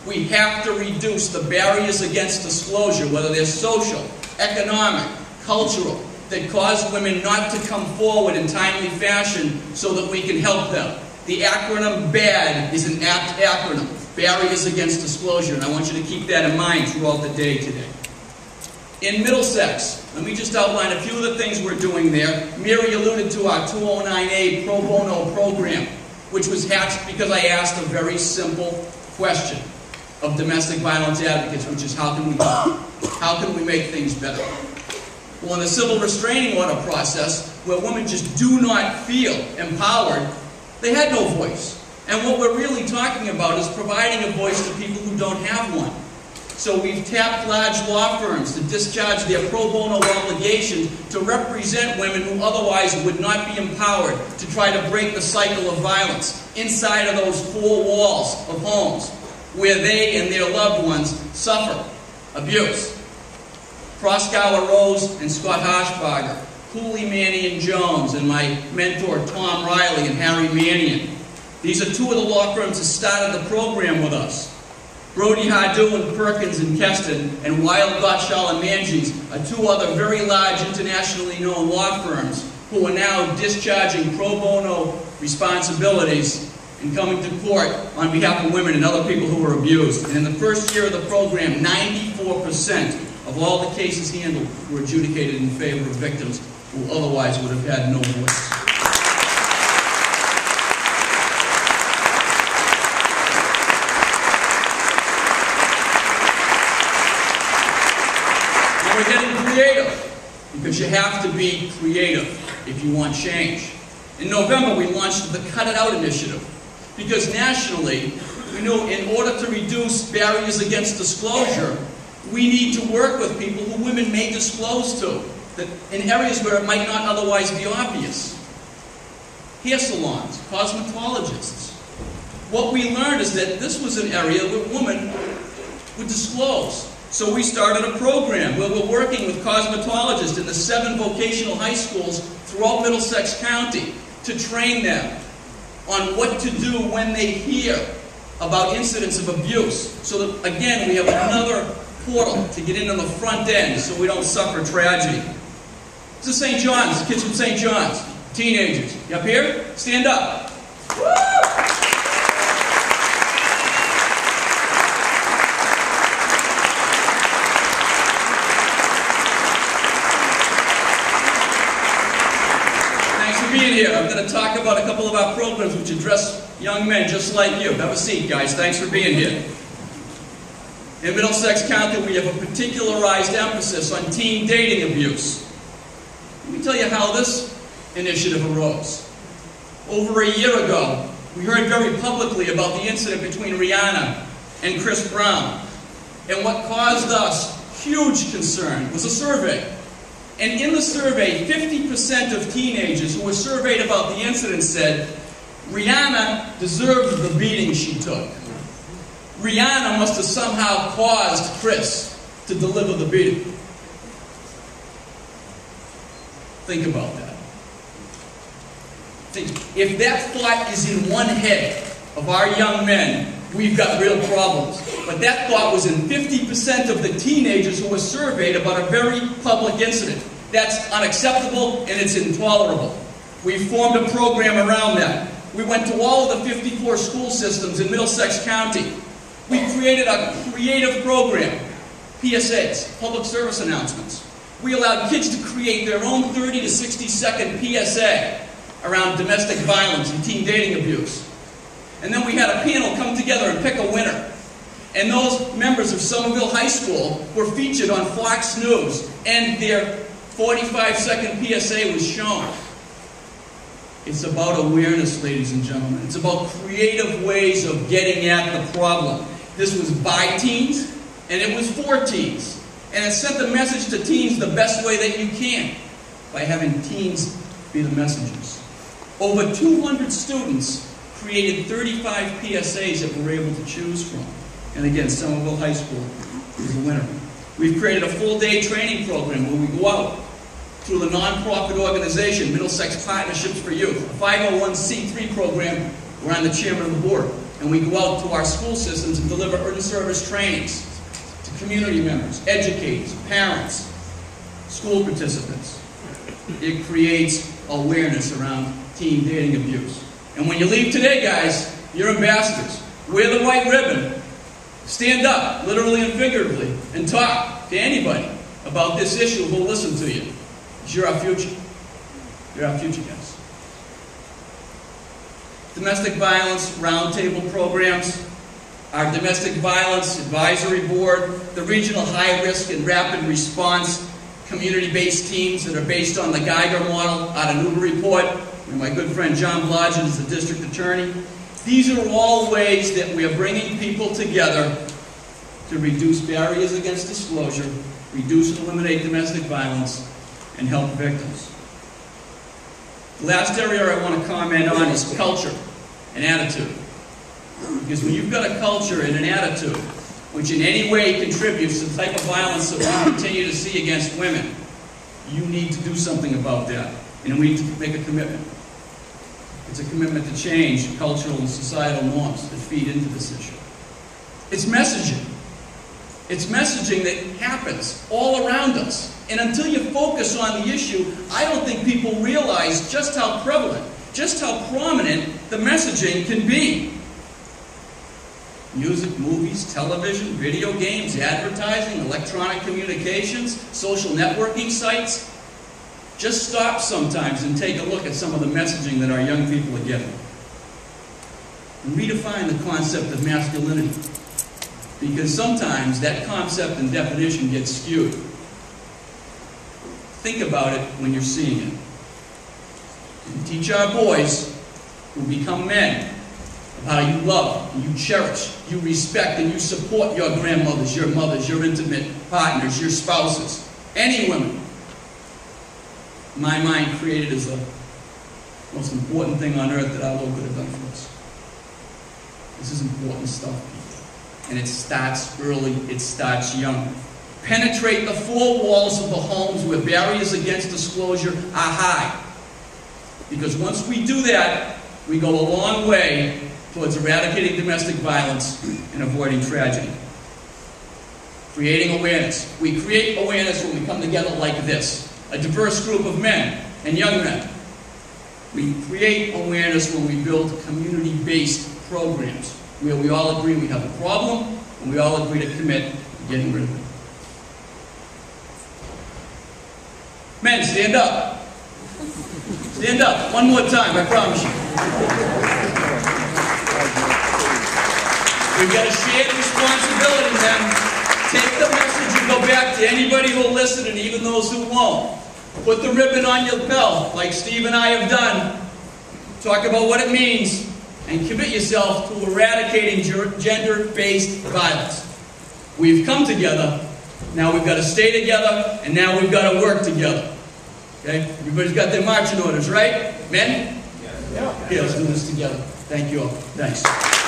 We have to reduce the barriers against disclosure, whether they're social, economic, cultural, that cause women not to come forward in timely fashion so that we can help them. The acronym BAD is an apt acronym, Barriers Against Disclosure, and I want you to keep that in mind throughout the day today. In Middlesex, let me just outline a few of the things we're doing there. Mary alluded to our 209A pro bono program, which was hatched because I asked a very simple question of domestic violence advocates, which is how can we make things better? Well, in the civil restraining order process, where women just do not feel empowered, they had no voice. And what we're really talking about is providing a voice to people who don't have one. So we've tapped large law firms to discharge their pro bono obligations to represent women who otherwise would not be empowered to try to break the cycle of violence inside of those four walls of homes where they and their loved ones suffer abuse. Proskauer Rose and Scott Harshbarger, Cooley, Manny, and Jones, and my mentor Tom Riley and Harry Mannion. These are two of the law firms that started the program with us. Brody Hardu and Perkins and Keston, and Wild, Gottschall and Manges are two other very large internationally known law firms who are now discharging pro bono responsibilities and coming to court on behalf of women and other people who were abused. And in the first year of the program, 94% of all the cases handled were adjudicated in favor of victims who otherwise would have had no voice. Now we're getting creative, because you have to be creative if you want change. In November, we launched the Cut It Out initiative, because nationally, we knew in order to reduce barriers against disclosure, we need to work with people who women may disclose to, that in areas where it might not otherwise be obvious. Hair salons, cosmetologists. What we learned is that this was an area where women would disclose. So we started a program where we're working with cosmetologists in the 7 vocational high schools throughout Middlesex County to train them on what to do when they hear about incidents of abuse. So that, again, we have another portal to get in on the front end so we don't suffer tragedy. This is St. John's, kids from St. John's, teenagers. You up here? Stand up. Woo! Thanks for being here. I'm going to talk about a couple of our programs which address young men just like you. Have a seat, guys. Thanks for being here. In Middlesex County, we have a particularized emphasis on teen dating abuse. Let me tell you how this initiative arose. Over a year ago, we heard very publicly about the incident between Rihanna and Chris Brown. And what caused us huge concern was a survey. And in the survey, 50% of teenagers who were surveyed about the incident said, Rihanna deserved the beating she took. Rihanna must have somehow caused Chris to deliver the beating. Think about that. Think, if that thought is in one head of our young men, we've got real problems. But that thought was in 50% of the teenagers who were surveyed about a very public incident. That's unacceptable and it's intolerable. We formed a program around that. We went to all of the 54 school systems in Middlesex County. We created a creative program, PSAs, public service announcements. We allowed kids to create their own 30 to 60-second PSA around domestic violence and teen dating abuse. And then we had a panel come together and pick a winner. And those members of Somerville High School were featured on Fox News, and their 45-second PSA was shown. It's about awareness, ladies and gentlemen. It's about creative ways of getting at the problem. This was by teens, and it was for teens. And it sent the message to teens the best way that you can, by having teens be the messengers. Over 200 students created 35 PSAs that we were able to choose from. And again, Somerville High School is the winner. We've created a full-day training program where we go out through the nonprofit organization, Middlesex Partnerships for Youth, a 501c3 program where I'm the chairman of the board. and we go out to our school systems and deliver in-service trainings to community members, educators, parents, school participants. It creates awareness around teen dating abuse. And when you leave today, guys, you're ambassadors. Wear the white ribbon. Stand up, literally and figuratively, and talk to anybody about this issue who will listen to you. Because you're our future. You're our future, guys. Domestic violence roundtable programs, our domestic violence advisory board, the regional high risk and rapid response community-based teams that are based on the Geiger model out of Newburyport, and my good friend John Blodgett is the district attorney. These are all ways that we are bringing people together to reduce barriers against disclosure, reduce and eliminate domestic violence, and help victims. The last area I want to comment on is culture and attitude. Because when you've got a culture and an attitude which in any way contributes to the type of violence that we continue to see against women, you need to do something about that. And we need to make a commitment. It's a commitment to change cultural and societal norms that feed into this issue. It's messaging. It's messaging that happens all around us. And until you focus on the issue, I don't think people realize just how prevalent, just how prominent the messaging can be. Music, movies, television, video games, advertising, electronic communications, social networking sites. Just stop sometimes and take a look at some of the messaging that our young people are getting. And redefine the concept of masculinity. Because sometimes that concept and definition gets skewed. Think about it when you're seeing it. And teach our boys who become men how you love, you cherish, you respect, and you support your grandmothers, your mothers, your intimate partners, your spouses, any women. In my mind, created as the most important thing on earth that our Lord could have done for us. This is important stuff, people. And it starts early, it starts young. Penetrate the four walls of the homes where barriers against disclosure are high. Because once we do that, we go a long way towards eradicating domestic violence and avoiding tragedy. Creating awareness. We create awareness when we come together like this. A diverse group of men and young men. We create awareness when we build community-based programs where we all agree we have a problem and we all agree to commit to getting rid of it. Men, stand up. Stand up. One more time, I promise you. We've got a shared responsibility then. Take the message and go back to anybody who will listen and even those who won't. Put the ribbon on your belt like Steve and I have done. Talk about what it means and commit yourself to eradicating gender-based violence. We've come together. Now we've got to stay together, and now we've got to work together. Okay? Everybody's got their marching orders, right? Men? Yeah. Okay, let's do this together. Thank you all. Thanks.